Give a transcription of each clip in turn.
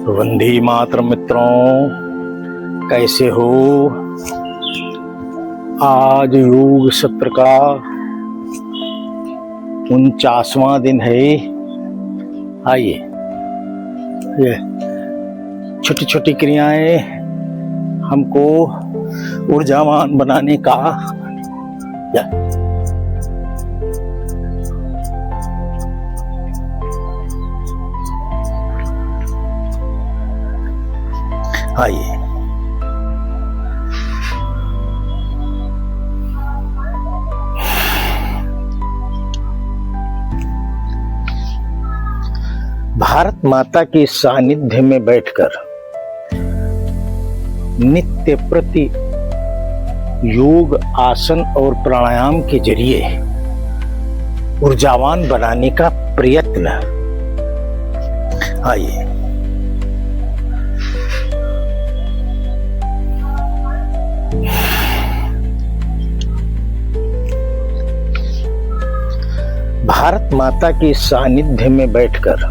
वंदे मातरम मित्रों, कैसे हो। आज योग सत्र का 49वां दिन है। आइए, ये छोटी छोटी क्रियाएं हमको ऊर्जावान बनाने का आइए। भारत माता के सानिध्य में बैठकर नित्य प्रति योग, आसन और प्राणायाम के जरिए ऊर्जावान बनाने का प्रयत्न। आइए, भारत माता के सानिध्य में बैठकर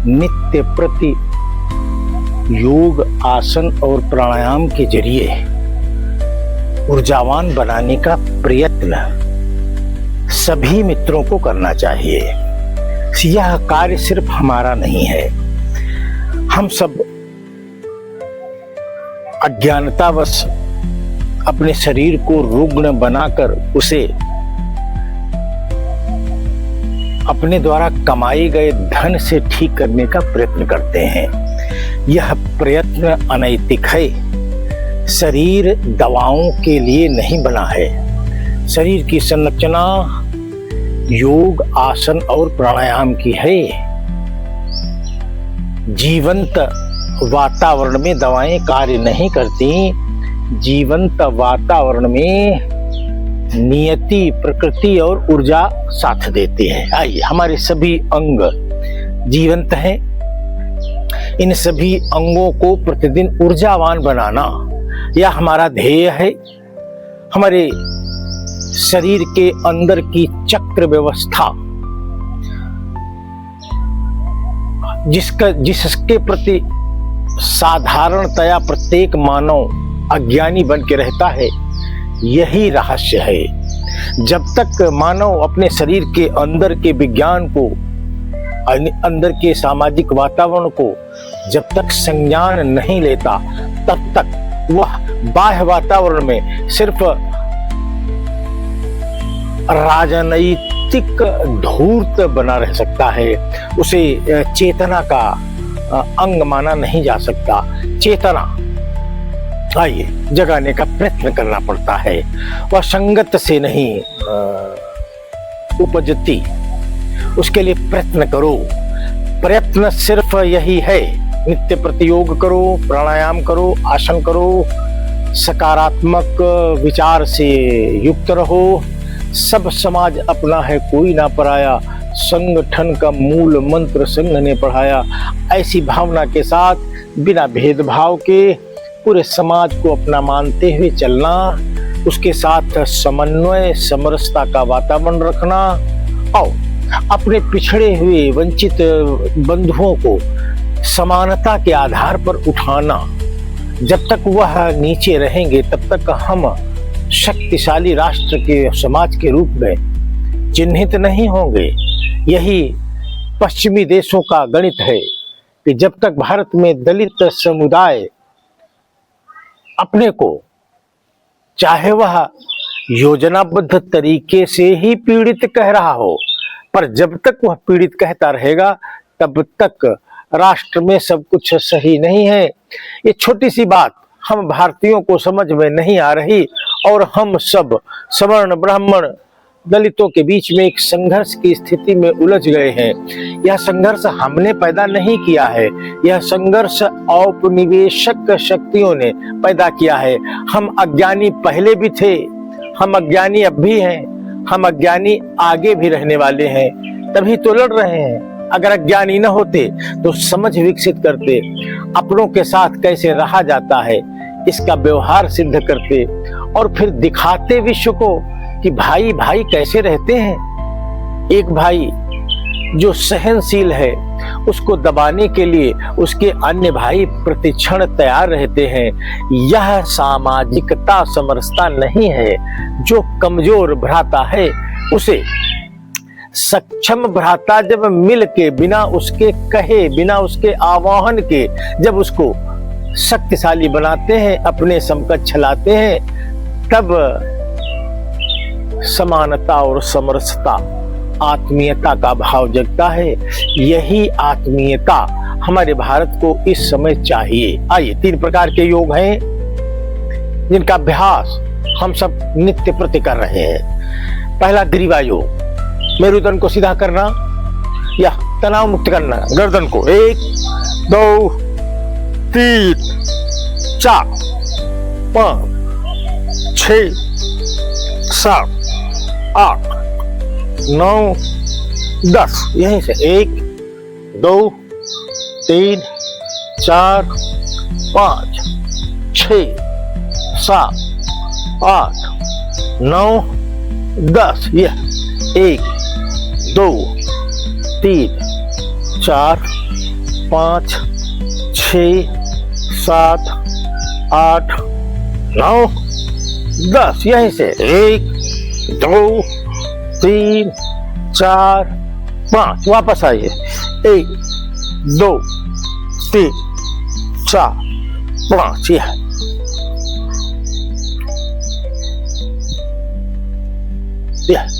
नित्य प्रति योग, आसन और प्राणायाम के जरिए ऊर्जावान बनाने का प्रयत्न सभी मित्रों को करना चाहिए। यह कार्य सिर्फ हमारा नहीं है। हम सब अज्ञानतावश अपने शरीर को रुग्ण बनाकर उसे अपने द्वारा कमाए गए धन से ठीक करने का प्रयत्न करते हैं। यह प्रयत्न अनैतिक है। शरीर दवाओं के लिए नहीं बना है। शरीर की संरचना योग, आसन और प्राणायाम की है। जीवंत वातावरण में दवाएं कार्य नहीं करती। जीवंत वातावरण में नियति, प्रकृति और ऊर्जा साथ देती है। आइए, हमारे सभी अंग जीवंत हैं। इन सभी अंगों को प्रतिदिन ऊर्जावान बनाना यह हमारा ध्येय है। हमारे शरीर के अंदर की चक्र व्यवस्था जिसके प्रति साधारणतया प्रत्येक मानव अज्ञानी बन के रहता है, यही रहस्य है। जब तक मानव अपने शरीर के अंदर के विज्ञान को, अंदर के सामाजिक वातावरण को जब तक संज्ञान नहीं लेता, तब तक वह बाह्य वातावरण में सिर्फ राजनैतिक धूर्त बना रह सकता है। उसे चेतना का अंग माना नहीं जा सकता। चेतना आइए जगाने का प्रयत्न करना पड़ता है। वह संगत से नहीं उपजती। उसके लिए प्रयत्न करो। प्रयत्न सिर्फ यही है। नित्य प्रतियोग करो, प्राणायाम करो, आसन करो, सकारात्मक विचार से युक्त रहो। सब समाज अपना है, कोई ना पराया। संगठन का मूल मंत्र संघ ने पढ़ाया। ऐसी भावना के साथ बिना भेदभाव के पूरे समाज को अपना मानते हुए चलना, उसके साथ समन्वय, समरसता का वातावरण रखना और अपने पिछड़े हुए वंचित बंधुओं को समानता के आधार पर उठाना। जब तक वह नीचे रहेंगे, तब तक हम शक्तिशाली राष्ट्र के, समाज के रूप में चिन्हित नहीं होंगे। यही पश्चिमी देशों का गणित है कि जब तक भारत में दलित समुदाय अपने को, चाहे वह योजनाबद्ध तरीके से ही पीड़ित कह रहा हो, पर जब तक वह पीड़ित कहता रहेगा, तब तक राष्ट्र में सब कुछ सही नहीं है। ये छोटी सी बात हम भारतीयों को समझ में नहीं आ रही और हम सब सवर्ण, ब्राह्मण, दलितों के बीच में एक संघर्ष की स्थिति में उलझ गए हैं। यह संघर्ष हमने पैदा नहीं किया है। यह संघर्ष औपनिवेशिक शक्तियों ने पैदा किया है। हम अज्ञानी पहले भी थे, हम अज्ञानी अब भी हैं, हम अज्ञानी आगे भी रहने वाले हैं। तभी तो लड़ रहे हैं। अगर अज्ञानी न होते तो समझ विकसित करते, अपनों के साथ कैसे रहा जाता है इसका व्यवहार सिद्ध करते और फिर दिखाते विश्व को कि भाई भाई कैसे रहते हैं। एक भाई जो सहनशील है उसको दबाने के लिए उसके अन्य भाई प्रतिक्षण तैयार रहते हैं। यह सामाजिकता समरसता नहीं है। जो कमजोर भ्राता है उसे सक्षम भ्राता जब मिल के बिना उसके कहे, बिना उसके आह्वान के जब उसको शक्तिशाली बनाते हैं, अपने समकक्ष लाते हैं, तब समानता और समरसता, आत्मीयता का भाव जगता है। यही आत्मीयता हमारे भारत को इस समय चाहिए। आइए, 3 प्रकार के योग हैं जिनका अभ्यास हम सब नित्य प्रति कर रहे हैं। पहला ग्रीवा योग, मेरुदंड को सीधा करना या तनाव मुक्त करना। गर्दन को 1 2 3 4 5 6 7 8 9 10। यहीं से 1 2 3 4 5 6 7 8 9 10। यह 1 2 3 4 5 6 7 8 9 10। यहीं से 1 2 3 4 5। वापस आइए, 1 2 3 4 5। यह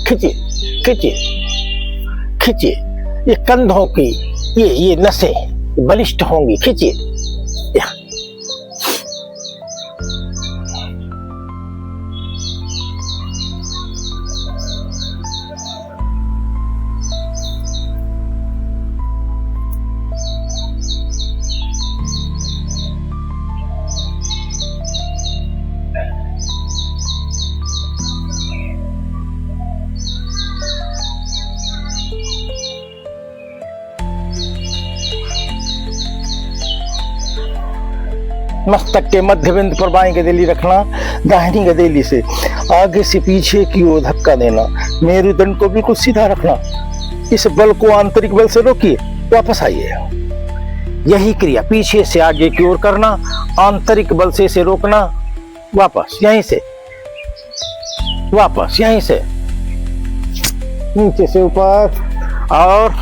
खींचिए खींचिए खींचिए। ये कंधों की ये नसें बलिष्ठ होंगी। खींचिए। मस्तक के मध्य बिंदु पर बाएं गदेली रखना, दाहिनी गदेली से आगे से पीछे की ओर धक्का देना। मेरुदंड को बिल्कुल सीधा रखना। इस बल को आंतरिक बल से रोकिए, वापस आइए। यही क्रिया पीछे से आगे की ओर करना, आंतरिक बल से इसे रोकना, वापस यहीं से, वापस यहीं से, नीचे से ऊपर और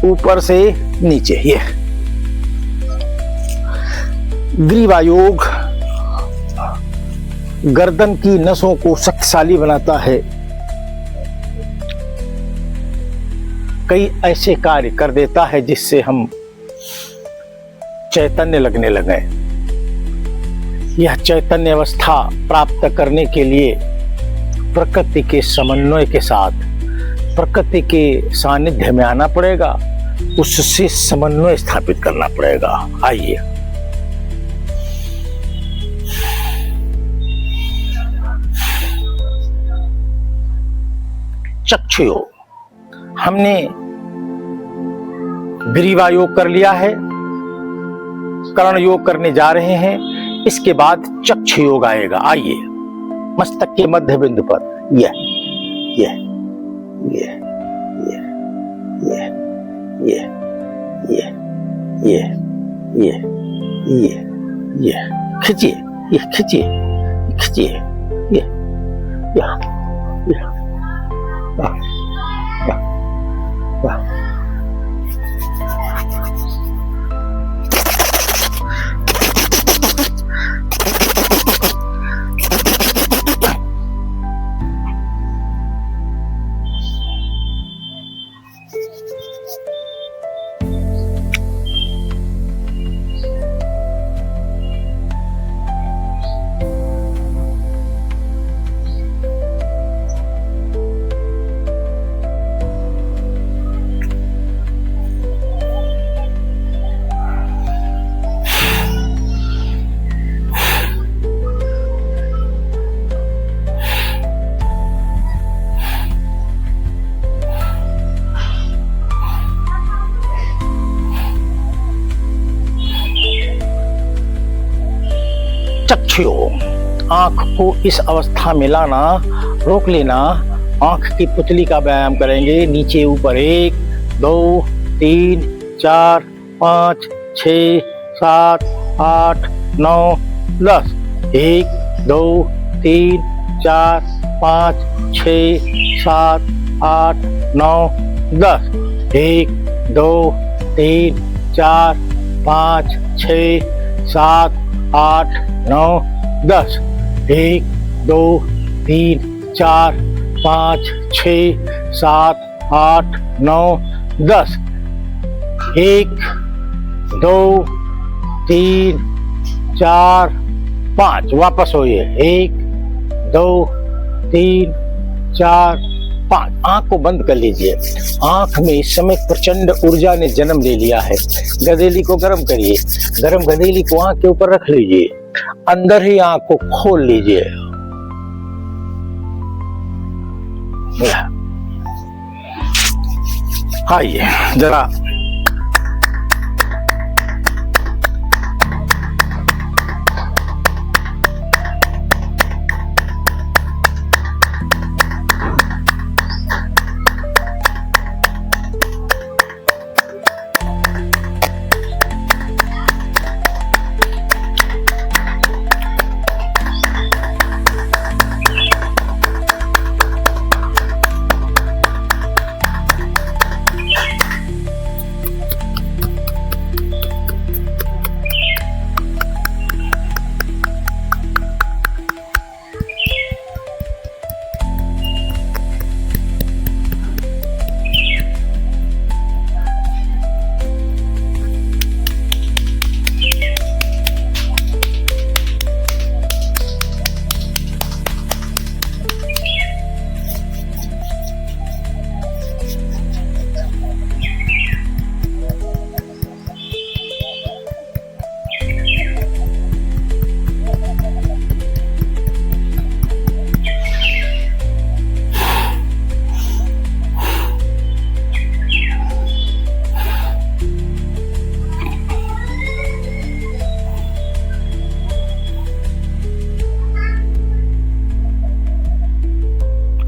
ऊपर से नीचे। ये ग्रीवा योग गर्दन की नसों को शक्तिशाली बनाता है। कई ऐसे कार्य कर देता है जिससे हम चैतन्य लगने लगे। यह चैतन्य अवस्था प्राप्त करने के लिए प्रकृति के समन्वय के साथ प्रकृति के सानिध्य में आना पड़ेगा, उससे समन्वय स्थापित करना पड़ेगा। आइए, चक्षु योग। हमने ग्रीवा योग कर लिया है, कर्ण योग करने जा रहे हैं। इसके बाद चक्षु योग आएगा। आइए, मस्तक के मध्य बिंदु पर ये ये ये ये ये ये ये ये ये ये ये खींचिए, ये खींचिए, खींचिए, ये वाह वाह वाह। चक्षु, आंख को इस अवस्था में लाना, रोक लेना। आंख की पुतली का व्यायाम करेंगे। नीचे ऊपर 1 2 3 4 5 6 7 8 9 10। 1 2 3 4 5 6 7 8 9 10। 1 2 3 4 5 6 7 8 9 10। 1 2 3 4 5 6 7 8 9 10। 1 2 3 4 5। वापस होइए। 1 2 3 4 5। आंख को बंद कर लीजिए। आंख में इस समय प्रचंड ऊर्जा ने जन्म ले लिया है। गदेली को गर्म करिए। गर्म गदेली को आंख के ऊपर रख लीजिए। अंदर ही आंख को खोल लीजिए। आइए जरा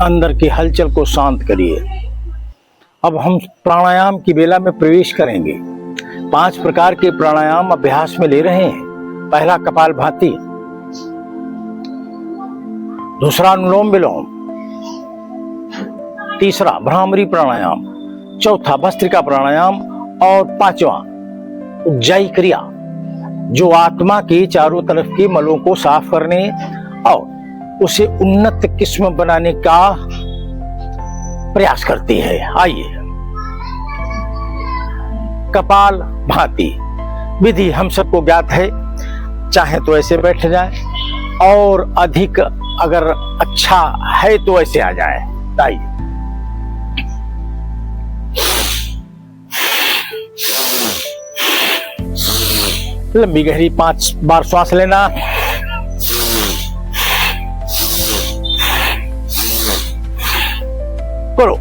अंदर की हलचल को शांत करिए। अब हम प्राणायाम की बेला में प्रवेश करेंगे। 5 प्रकार के प्राणायाम अभ्यास में ले रहे हैं। पहला कपालभाति, दूसरा अनुलोम विलोम, तीसरा भ्रामरी प्राणायाम, चौथा भस्त्रिका प्राणायाम और 5वां उज्जाई क्रिया, जो आत्मा के चारों तरफ के मलों को साफ करने और उसे उन्नत किस्म बनाने का प्रयास करती है। आइए, कपाल भाती विधि हम सबको ज्ञात है। चाहे तो ऐसे बैठ जाए और अधिक अगर अच्छा है तो ऐसे आ जाए। आइए, लंबी गहरी 5 बार श्वास लेना। करो।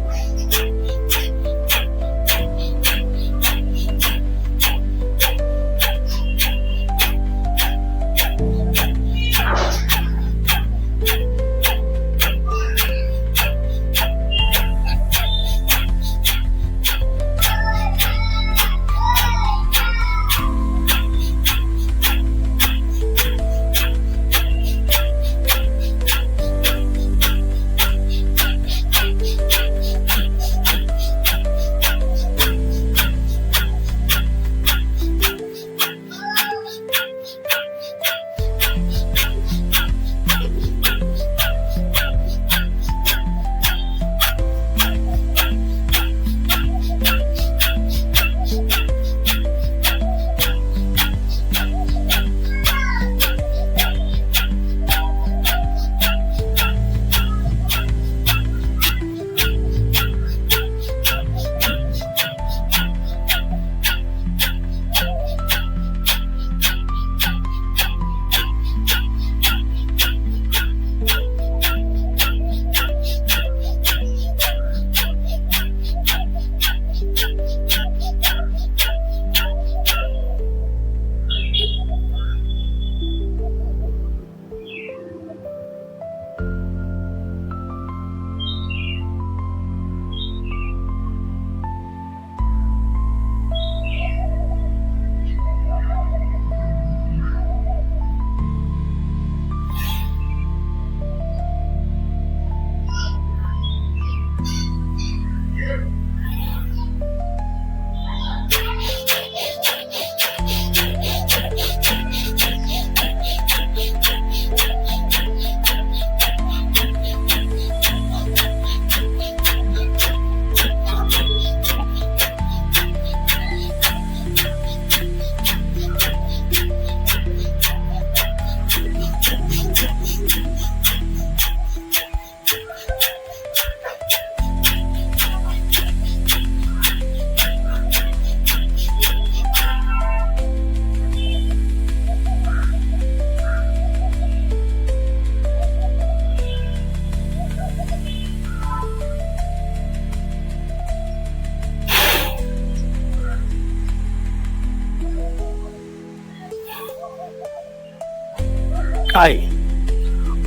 आए।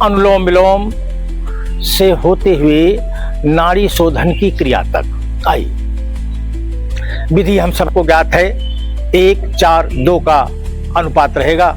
अनुलोम विलोम से होते हुए नाड़ी शोधन की क्रिया तक आई। विधि हम सबको ज्ञात है, 1:4:2 का अनुपात रहेगा।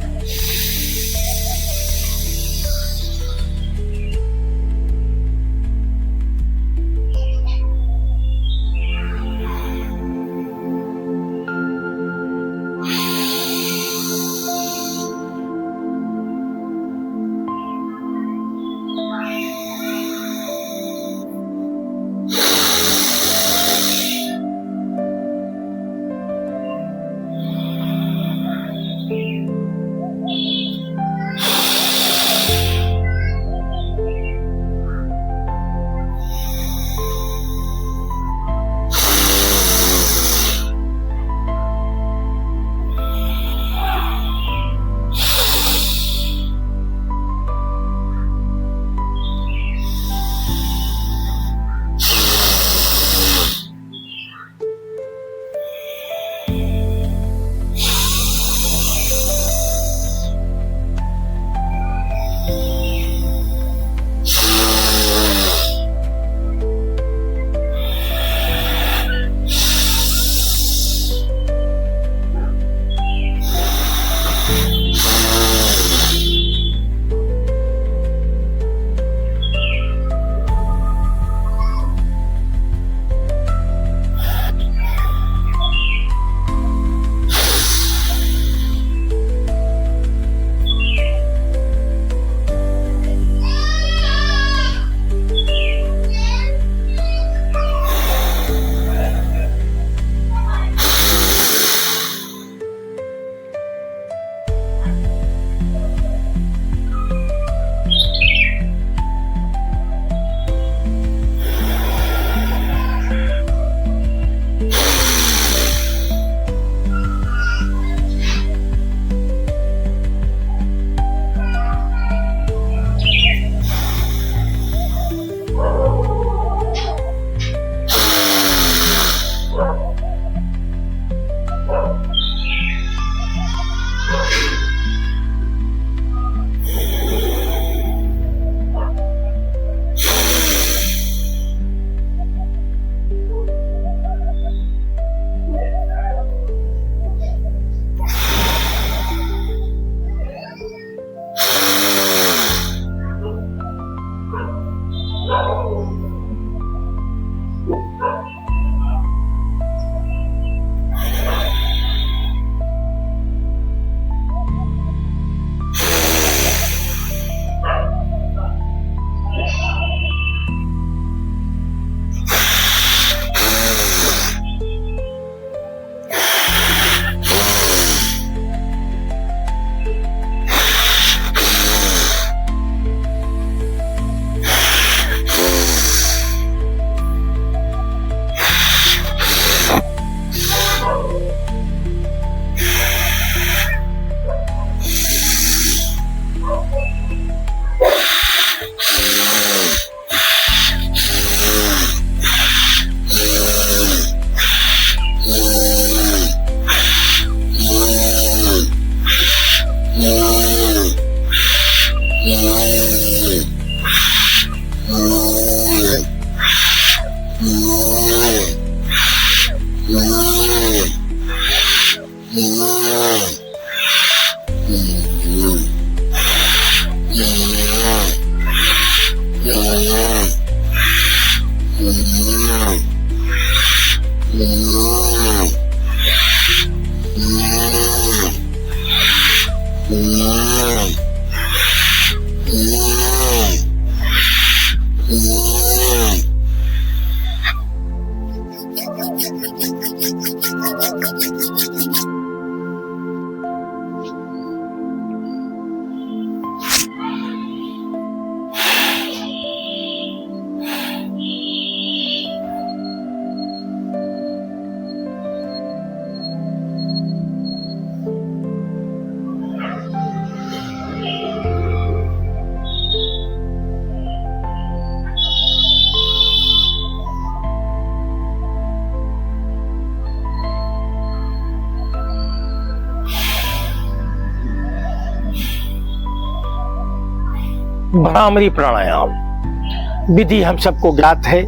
भ्रामरी प्राणायाम विधि हम सबको ज्ञात है।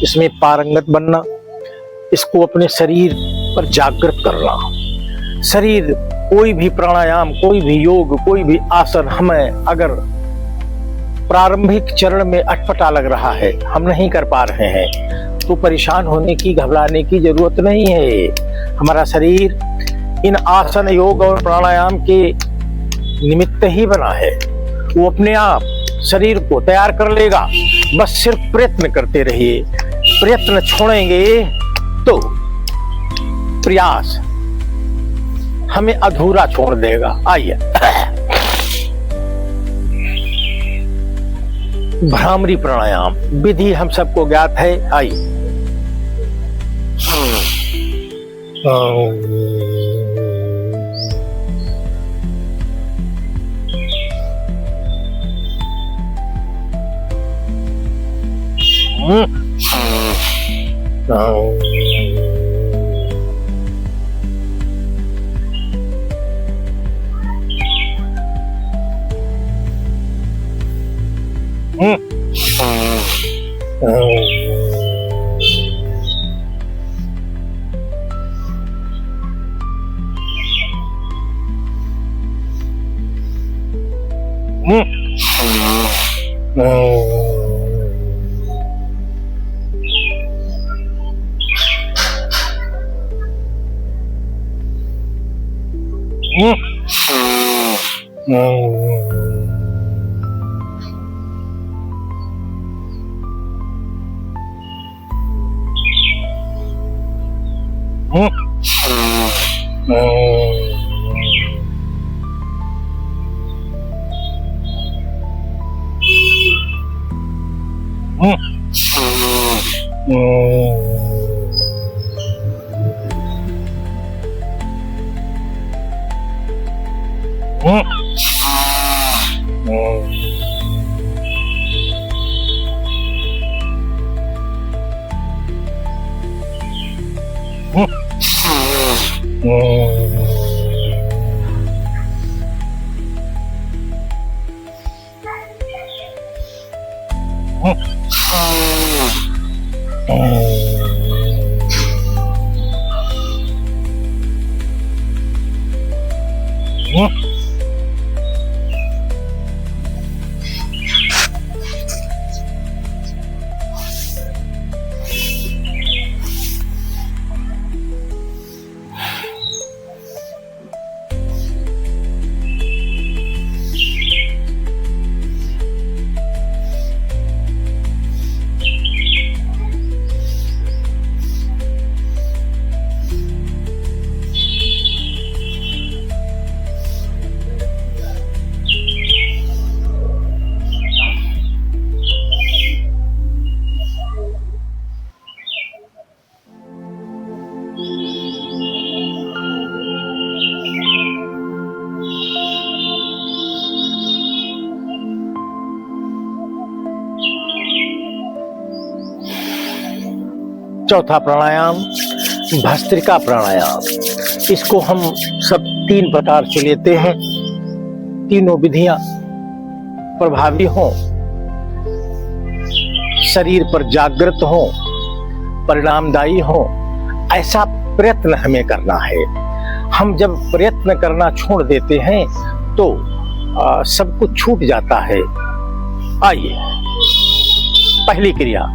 इसमें पारंगत बनना, इसको अपने शरीर पर जागृत करना। शरीर कोई भी प्राणायाम, कोई भी योग, कोई भी आसन हमें अगर प्रारंभिक चरण में अटपटा लग रहा है, हम नहीं कर पा रहे हैं, तो परेशान होने की, घबराने की जरूरत नहीं है। हमारा शरीर इन आसन, योग और प्राणायाम के निमित्त ही बना है। वो अपने आप शरीर को तैयार कर लेगा, बस सिर्फ प्रयत्न करते रहिए। प्रयत्न छोड़ेंगे तो प्रयास हमें अधूरा छोड़ देगा। आइए, भ्रामरी प्राणायाम विधि हम सबको ज्ञात है। आइए, चौथा प्राणायाम भस्त्रिका प्राणायाम। इसको हम सब 3 प्रकार से लेते हैं। तीनों विधियां प्रभावी हों, शरीर पर जागृत हों, परिणामदायी हों, ऐसा प्रयत्न हमें करना है। हम जब प्रयत्न करना छोड़ देते हैं तो सब कुछ छूट जाता है। आइए, पहली क्रिया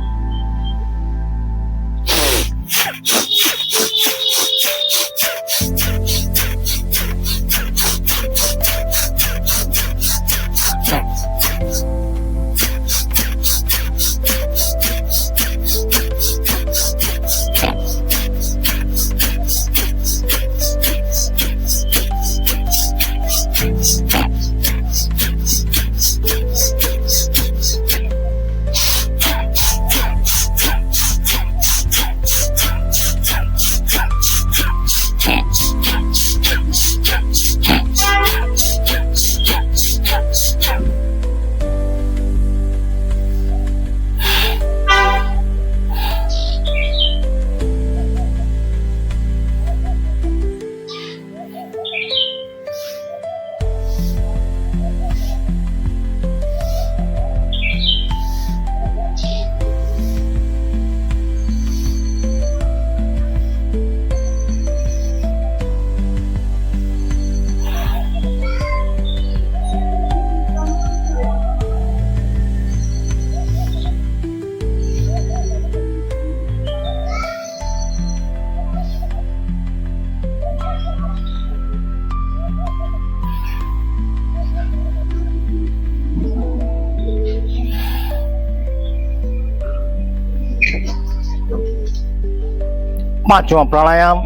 पांचवा प्राणायाम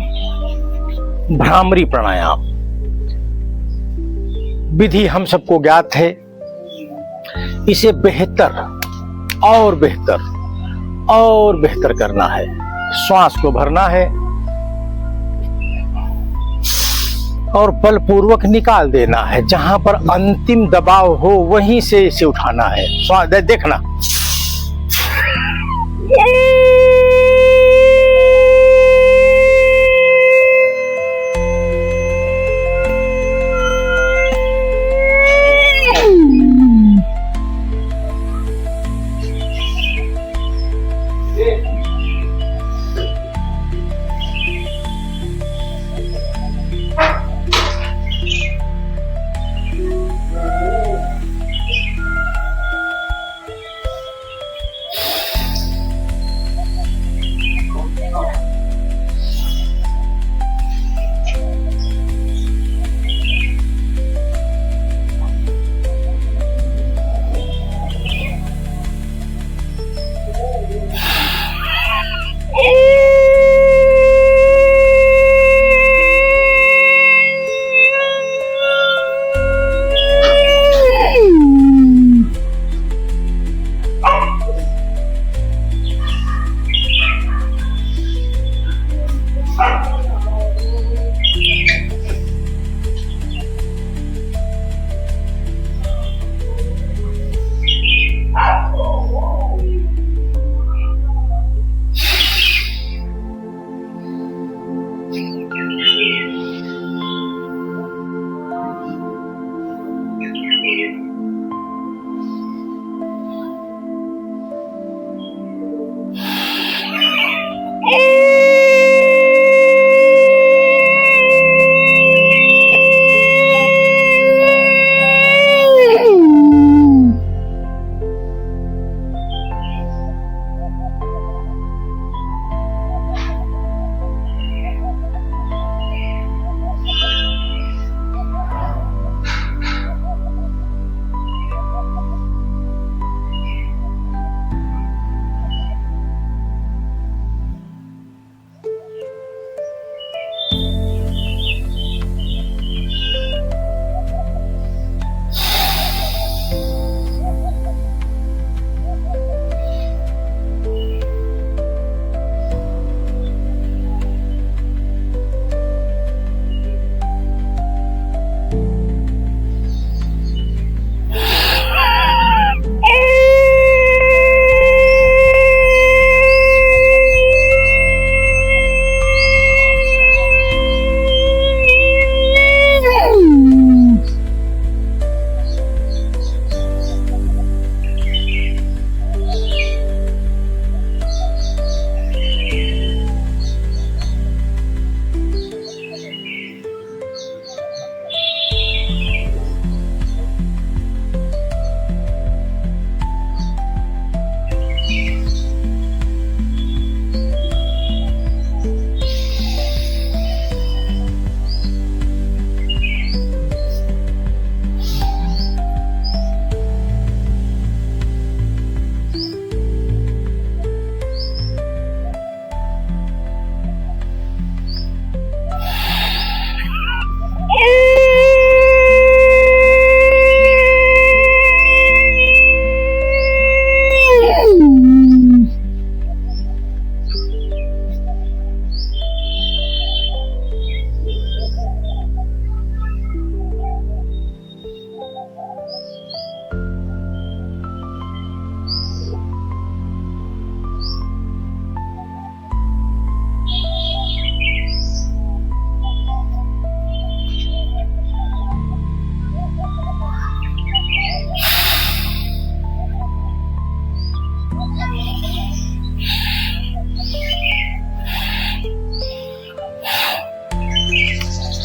भ्रामरी प्राणायाम। विधि हम सबको ज्ञात है। इसे बेहतर और बेहतर और बेहतर करना है। श्वास को भरना है और बलपूर्वक निकाल देना है। जहां पर अंतिम दबाव हो वहीं से इसे उठाना है। श्वास देखना।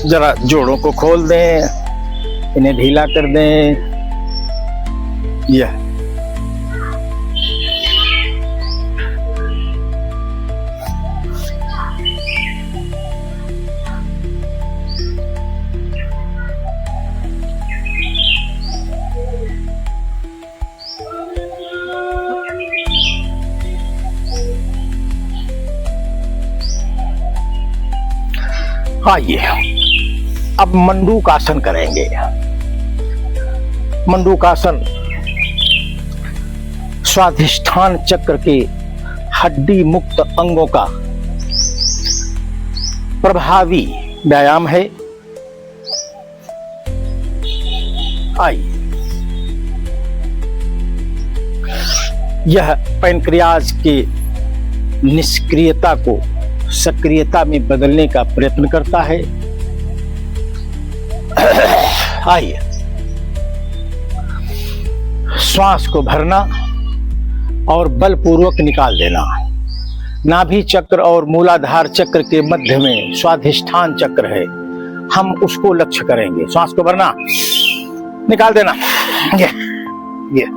जरा जोड़ों को खोल दें, इन्हें ढीला कर दें। यह आइए अब मंडूकासन करेंगे। मंडूकासन स्वाधिष्ठान चक्र के हड्डी मुक्त अंगों का प्रभावी व्यायाम है। आइए, यह पैंक्रियाज के निष्क्रियता को सक्रियता में बदलने का प्रयत्न करता है। आइए, श्वास को भरना और बलपूर्वक निकाल देना। नाभि चक्र और मूलाधार चक्र के मध्य में स्वाधिष्ठान चक्र है, हम उसको लक्ष्य करेंगे। श्वास को भरना, निकाल देना। ये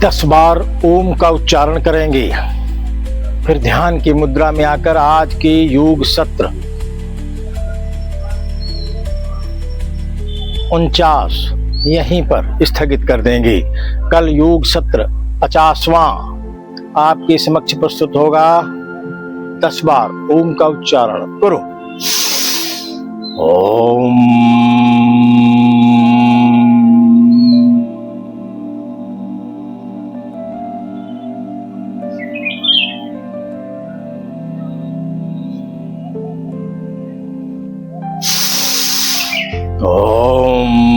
दस बार ओम का उच्चारण करेंगे। फिर ध्यान की मुद्रा में आकर आज के योग सत्र 49 यहीं पर स्थगित कर देंगे। कल योग सत्र 50वां आपके समक्ष प्रस्तुत होगा। 10 बार ओम का उच्चारण करो। ओम ओम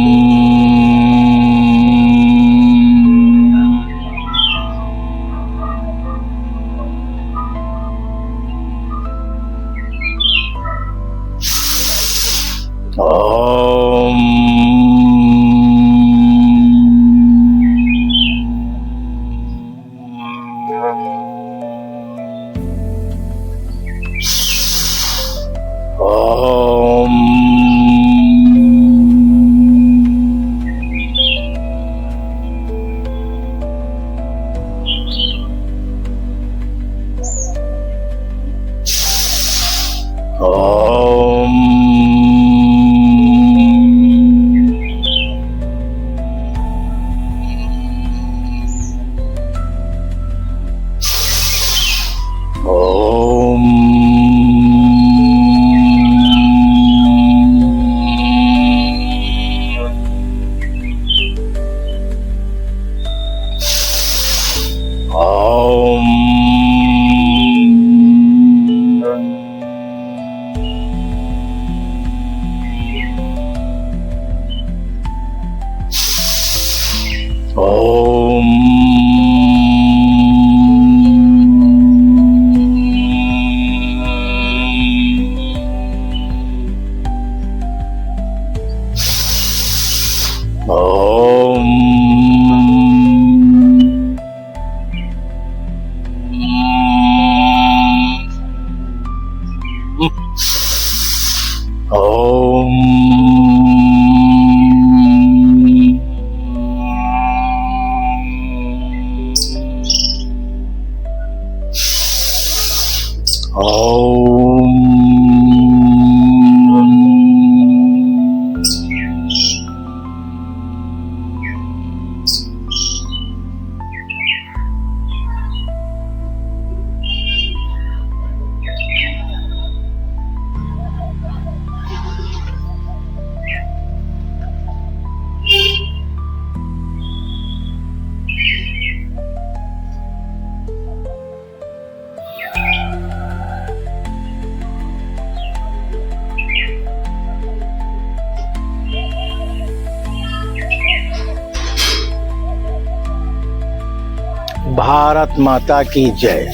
भारत माता की जय।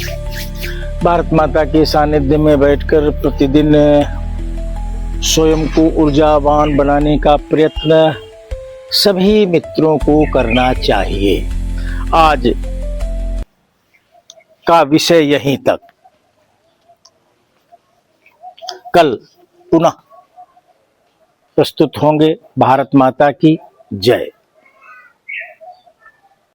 भारत माता के सानिध्य में बैठकर प्रतिदिन स्वयं को ऊर्जावान बनाने का प्रयत्न सभी मित्रों को करना चाहिए। आज का विषय यहीं तक। कल पुनः प्रस्तुत होंगे। भारत माता की जय।